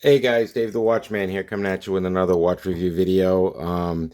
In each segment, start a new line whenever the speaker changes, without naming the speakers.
Hey guys, Dave the Watchman here, coming at you with another watch review video.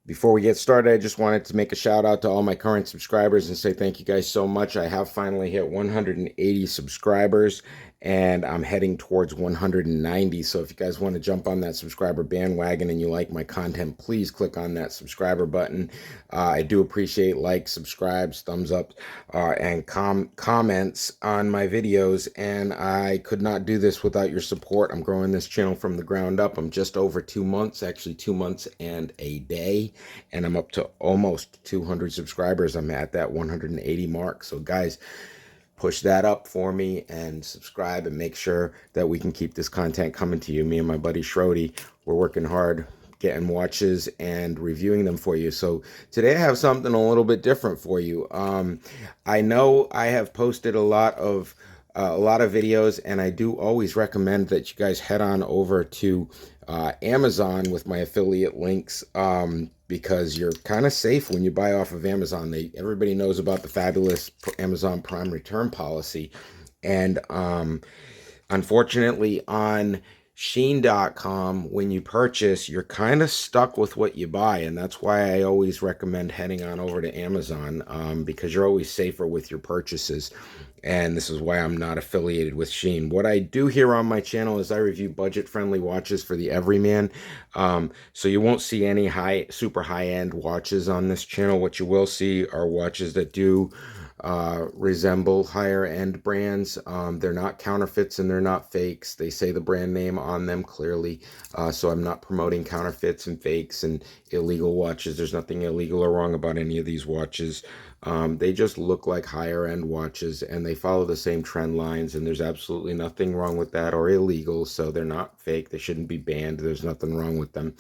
Before we get started, I just wanted to make a shout out to all my current subscribers and say thank you guys so much. I have finally hit 180 subscribers and I'm heading towards 190. So if you guys want to jump on that subscriber bandwagon and you like my content, please click on that subscriber button. I do appreciate likes, subscribes, thumbs up, and comments on my videos. And I could not do this without your support. I'm growing this channel from the ground up. I'm just over 2 months, actually 2 months and a day, and I'm up to almost 200 subscribers. I'm at that 180 mark. So guys, push that up for me and subscribe and make sure that we can keep this content coming to you. Me and my buddy Shrody, we're working hard getting watches and reviewing them for you. So today I have something a little bit different for you. I know I have posted a lot of videos, and I do always recommend that you guys head on over to Amazon with my affiliate links, because you're kind of safe when you buy off of Amazon. Everybody knows about the fabulous Amazon Prime return policy, and unfortunately on Shein.com, when you purchase, you're kind of stuck with what you buy, and that's why I always recommend heading on over to Amazon, because you're always safer with your purchases. And this is why I'm not affiliated with Shein. What I do here on my channel is I review budget-friendly watches for the everyman. So you won't see any super high-end watches on this channel. What you will see are watches that do resemble higher end brands. They're not counterfeits and they're not fakes. They say the brand name on them clearly. So I'm not promoting counterfeits and fakes and illegal watches. There's nothing illegal or wrong about any of these watches. They just look like higher end watches and they follow the same trend lines, and there's absolutely nothing wrong with that or illegal. So they're not fake. They shouldn't be banned. There's nothing wrong with them.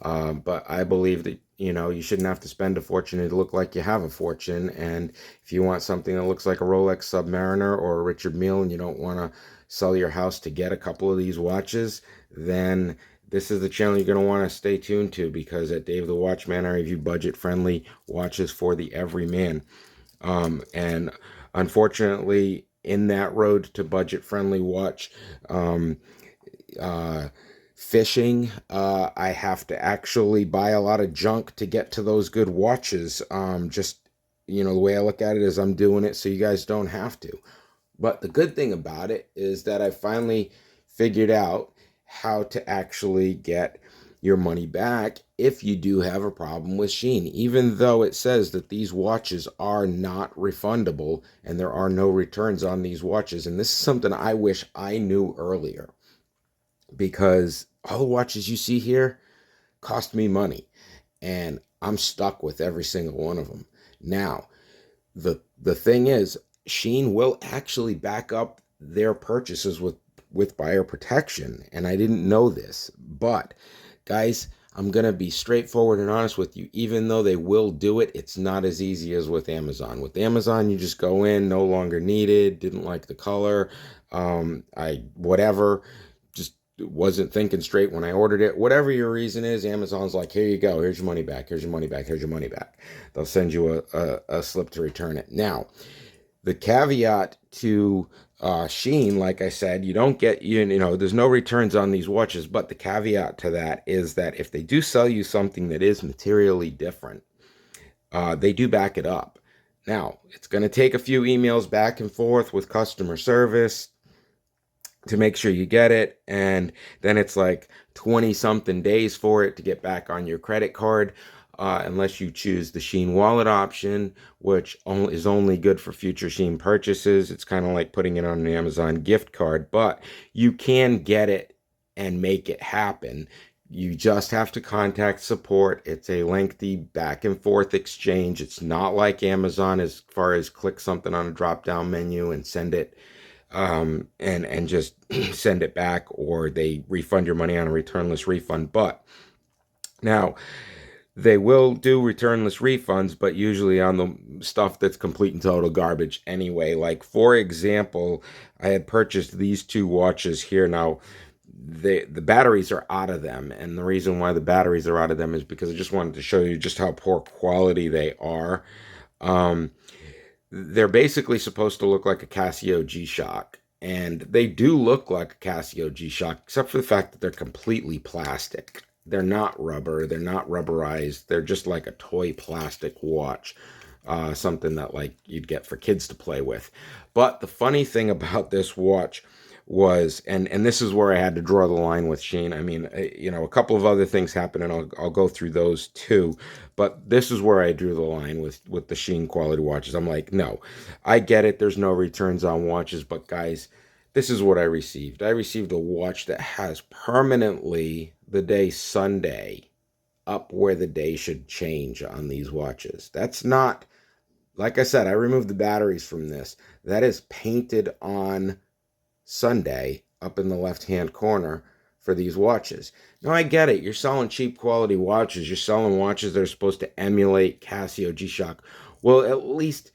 But I believe that, you shouldn't have to spend a fortune to look like you have a fortune. And if you want something that looks like a Rolex Submariner or a Richard Mille and you don't want to sell your house to get a couple of these watches, then this is the channel you're going to want to stay tuned to, because at Dave the Watchman, I review budget-friendly watches for the everyman. And unfortunately, in that road to budget-friendly watch, fishing, I have to actually buy a lot of junk to get to those good watches. The way I look at it is I'm doing it so you guys don't have to. But the good thing about it is that I finally figured out how to actually get your money back if you do have a problem with Shein, even though it says that these watches are not refundable and there are no returns on these watches. And this is something I wish I knew earlier, because all the watches you see here cost me money and I'm stuck with every single one of them. Now, the thing is, Shein will actually back up their purchases with buyer protection, and I didn't know this. But guys, I'm going to be straightforward and honest with you. Even though they will do it, it's not as easy as with Amazon. With Amazon, you just go in, no longer needed, didn't like the color, whatever, just wasn't thinking straight when I ordered it. Whatever your reason is, Amazon's like, here you go, here's your money back, here's your money back, here's your money back. They'll send you a slip to return it. Now, the caveat to Sheen, like I said, you don't get, there's no returns on these watches, but the caveat to that is that if they do sell you something that is materially different, they do back it up. Now, it's going to take a few emails back and forth with customer service to make sure you get it, and then it's like 20 something days for it to get back on your credit card. Unless you choose the Sheen wallet option, which is only good for future Sheen purchases. It's kind of like putting it on an Amazon gift card, but you can get it and make it happen. You just have to contact support. It's a lengthy back and forth exchange. It's not like Amazon as far as click something on a drop down menu and send it, and just send it back, or they refund your money on a returnless refund. But now, they will do returnless refunds, but usually on the stuff that's complete and total garbage anyway. Like, for example, I had purchased these two watches here. Now, the batteries are out of them, and the reason why the batteries are out of them is because I just wanted to show you just how poor quality they are. They're basically supposed to look like a Casio G-Shock, and they do look like a Casio G-Shock, except for the fact that they're completely plastic. They're not rubber. They're not rubberized. They're just like a toy plastic watch, something that like you'd get for kids to play with. But the funny thing about this watch was, and this is where I had to draw the line with Sheen. I mean, a couple of other things happened, and I'll go through those too. But this is where I drew the line with the Sheen quality watches. I'm like, no, I get it. There's no returns on watches, but guys, this is what I received. I received a watch that has permanently the day Sunday up where the day should change on these watches. That's not, like I said, I removed the batteries from this. That is painted on Sunday up in the left-hand corner for these watches. Now, I get it. You're selling cheap quality watches. You're selling watches that are supposed to emulate Casio G-Shock. Well, at least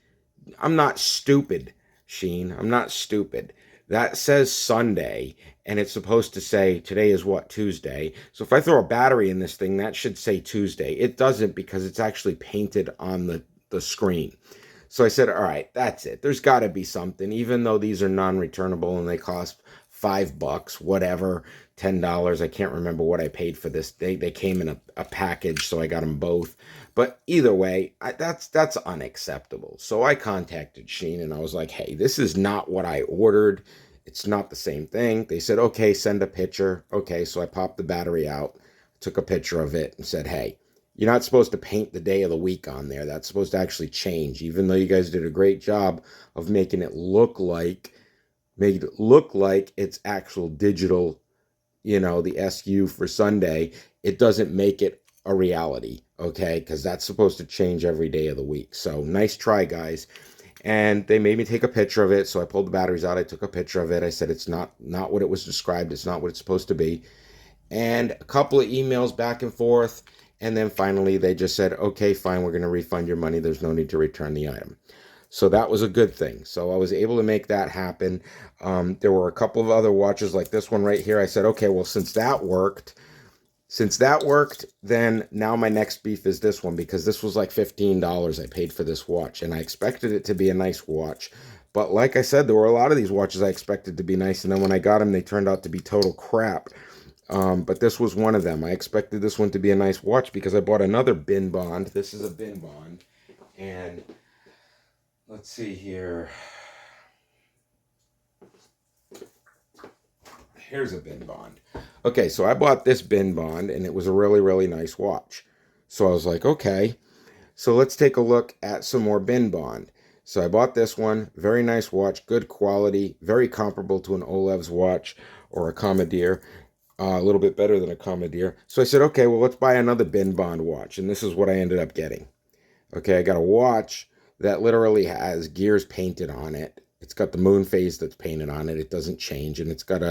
I'm not stupid, Sheen. I'm not stupid. That says Sunday, and it's supposed to say today is what, Tuesday. So if I throw a battery in this thing, that should say Tuesday. It doesn't because it's actually painted on the screen. So I said, all right, that's it. There's got to be something, even though these are non-returnable and they cost $5, whatever, $10. I can't remember what I paid for this. They came in a package, so I got them both. But either way, that's unacceptable. So I contacted Sheen and I was like, hey, this is not what I ordered. It's not the same thing. They said, okay, send a picture. Okay, so I popped the battery out, took a picture of it and said, hey, you're not supposed to paint the day of the week on there. That's supposed to actually change, even though you guys did a great job of making it look like it's actual digital, the SU for Sunday. It doesn't make it a reality, okay? Because that's supposed to change every day of the week. So nice try, guys. And they made me take a picture of it. So I pulled the batteries out. I took a picture of it. I said, it's not what it was described. It's not what it's supposed to be. And a couple of emails back and forth. And then finally, they just said, okay, fine, we're going to refund your money. There's no need to return the item. So that was a good thing. So I was able to make that happen. There were a couple of other watches like this one right here. I said, okay, well, since that worked, then now my next beef is this one, because this was like $15 I paid for this watch. And I expected it to be a nice watch. But like I said, there were a lot of these watches I expected to be nice. And then when I got them, they turned out to be total crap. But this was one of them. I expected this one to be a nice watch because I bought another bin bond. This is a bin bond. And let's see here. Here's a bin bond. Okay, so I bought this bin bond and it was a really, really nice watch. So I was like, okay, so let's take a look at some more bin bond. So I bought this one. Very nice watch, good quality, very comparable to an Olev's watch or a Commodore. A little bit better than a Commodore. So I said, okay, well, let's buy another bin bond watch. And this is what I ended up getting. Okay, I got a watch that literally has gears painted on it. It's got the moon phase that's painted on it. It doesn't change. And it's got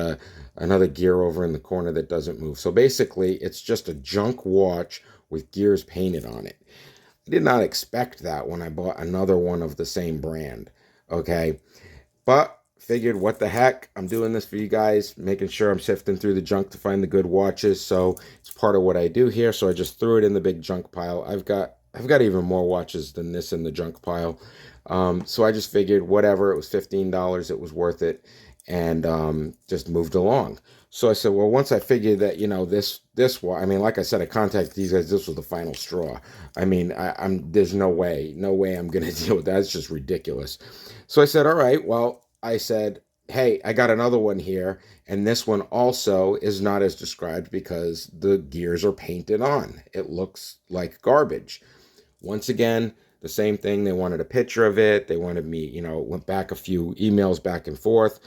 another gear over in the corner that doesn't move. So basically, it's just a junk watch with gears painted on it. I did not expect that when I bought another one of the same brand. Okay, but figured, what the heck, I'm doing this for you guys, making sure I'm sifting through the junk to find the good watches. So it's part of what I do here. So I just threw it in the big junk pile. I've got even more watches than this in the junk pile. So I just figured, whatever, it was $15, it was worth it, and just moved along. So I said, well, once I figured that, this I mean, like I said, I contacted these guys. This was the final straw. I mean, there's no way I'm going to deal with that. It's just ridiculous. So I said, all right, well, I said, hey, I got another one here, and this one also is not as described because the gears are painted on. It looks like garbage. Once again, the same thing. They wanted a picture of it. They wanted me, went back a few emails back and forth,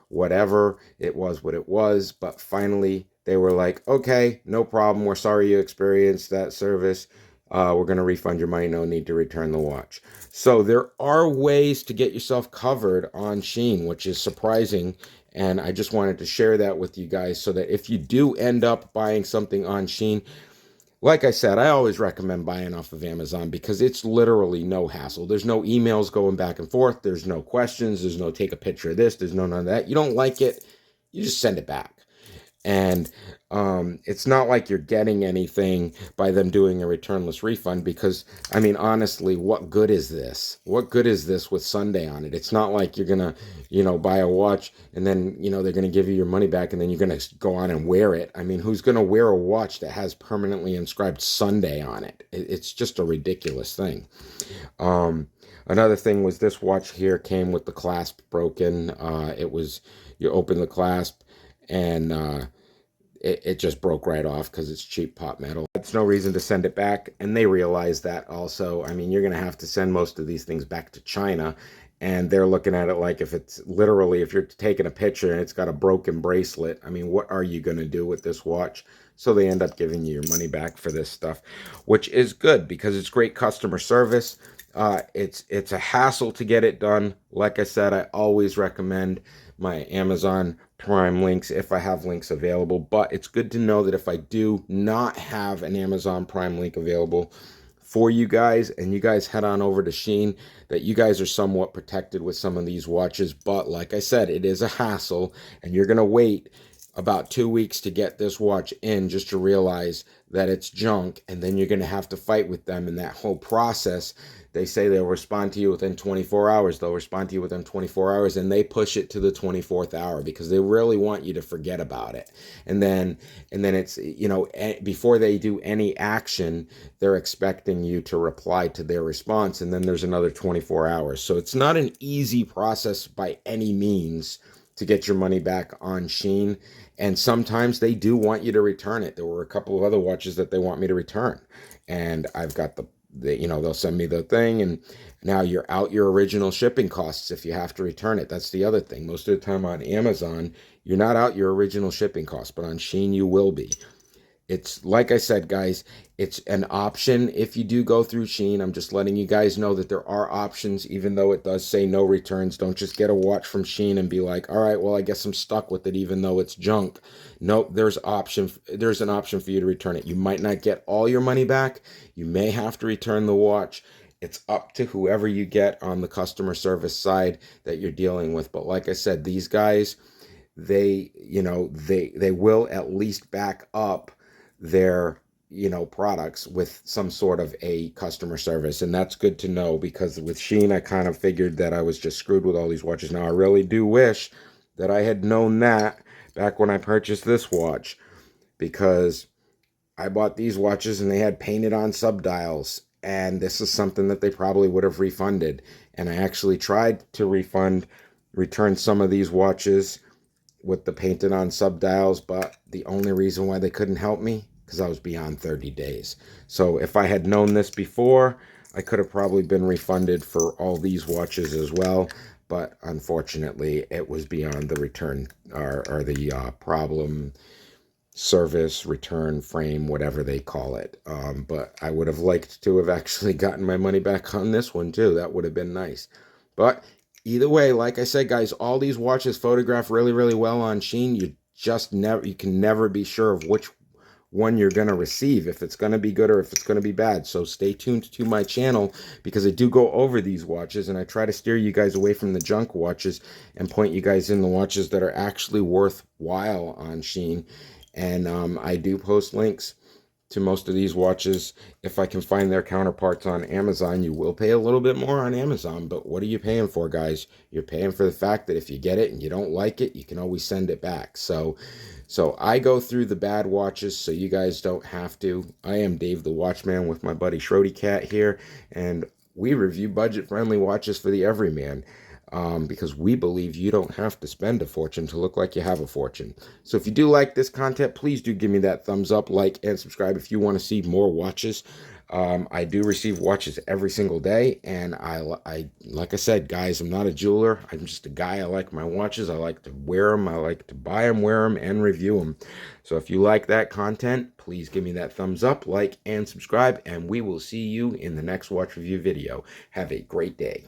whatever. It was what it was. But finally, they were like, okay, no problem. We're sorry you experienced that service. We're going to refund your money. No need to return the watch. So there are ways to get yourself covered on Sheen, which is surprising. And I just wanted to share that with you guys so that if you do end up buying something on Sheen, like I said, I always recommend buying off of Amazon because it's literally no hassle. There's no emails going back and forth. There's no questions. There's no take a picture of this. There's none of that. You don't like it, you just send it back. And it's not like you're getting anything by them doing a returnless refund, because, I mean, honestly, what good is this? What good is this with Sunday on it? It's not like you're going to, buy a watch and then, they're going to give you your money back and then you're going to go on and wear it. I mean, who's going to wear a watch that has permanently inscribed Sunday on it? It's just a ridiculous thing. Another thing was this watch here came with the clasp broken. You open the clasp and it just broke right off because it's cheap pot metal. It's no reason to send it back, and they realize that also. I mean, you're going to have to send most of these things back to China, and they're looking at it like, if it's literally, if you're taking a picture and it's got a broken bracelet, I mean, what are you going to do with this watch? So they end up giving you your money back for this stuff, which is good because it's great customer service. It's a hassle to get it done. Like I said, I always recommend my Amazon Prime links if I have links available, but it's good to know that if I do not have an Amazon Prime link available for you guys and you guys head on over to Sheen, that you guys are somewhat protected with some of these watches. But like I said, it is a hassle, and you're going to wait about 2 weeks to get this watch in just to realize that it's junk, and then you're going to have to fight with them in that whole process. They say they'll respond to you within 24 hours. They'll respond to you within 24 hours, and they push it to the 24th hour because they really want you to forget about it. And then it's, before they do any action, they're expecting you to reply to their response, and then there's another 24 hours. So it's not an easy process by any means to get your money back on Sheen. And sometimes they do want you to return it. There were a couple of other watches that they want me to return, and I've got they'll send me the thing, and now you're out your original shipping costs if you have to return it. That's the other thing. Most of the time on Amazon, you're not out your original shipping costs, but on Sheen you will be. It's like I said, guys, it's an option if you do go through Sheen. I'm just letting you guys know that there are options, even though it does say no returns. Don't just get a watch from Sheen and be like, all right, well, I guess I'm stuck with it, even though it's junk. Nope, there's an option for you to return it. You might not get all your money back. You may have to return the watch. It's up to whoever you get on the customer service side that you're dealing with. But like I said, these guys, they will at least back up their products with some sort of a customer service. And that's good to know, because with Sheen I kind of figured that I was just screwed with all these watches. Now I really do wish that I had known that back when I purchased this watch, because I bought these watches and they had painted on subdials, and this is something that they probably would have refunded. And I actually tried to return some of these watches with the painted on subdials, but the only reason why they couldn't help me, because I was beyond 30 days. So if I had known this before, I could have probably been refunded for all these watches as well. But unfortunately, it was beyond the return or the problem service return frame, whatever they call it. But I would have liked to have actually gotten my money back on this one too. That would have been nice. But either way, like I said, guys, all these watches photograph really, really well on Sheen. You can never be sure of which one you're going to receive, if it's going to be good or if it's going to be bad. So stay tuned to my channel, because I do go over these watches and I try to steer you guys away from the junk watches and point you guys in the watches that are actually worthwhile on Sheen. And I do post links to most of these watches. If I can find their counterparts on Amazon, you will pay a little bit more on Amazon, but what are you paying for, guys? You're paying for the fact that if you get it and you don't like it, you can always send it back. So I go through the bad watches so you guys don't have to. I am Dave the Watchman with my buddy Shrody Cat here, and we review budget-friendly watches for the everyman. Because we believe you don't have to spend a fortune to look like you have a fortune. So if you do like this content, please do give me that thumbs up, like, and subscribe if you want to see more watches. I do receive watches every single day, and I like I said, guys, I'm not a jeweler. I'm just a guy. I like my watches. I like to wear them. I like to buy them, wear them, and review them. So if you like that content, please give me that thumbs up, like, and subscribe, and we will see you in the next watch review video. Have a great day.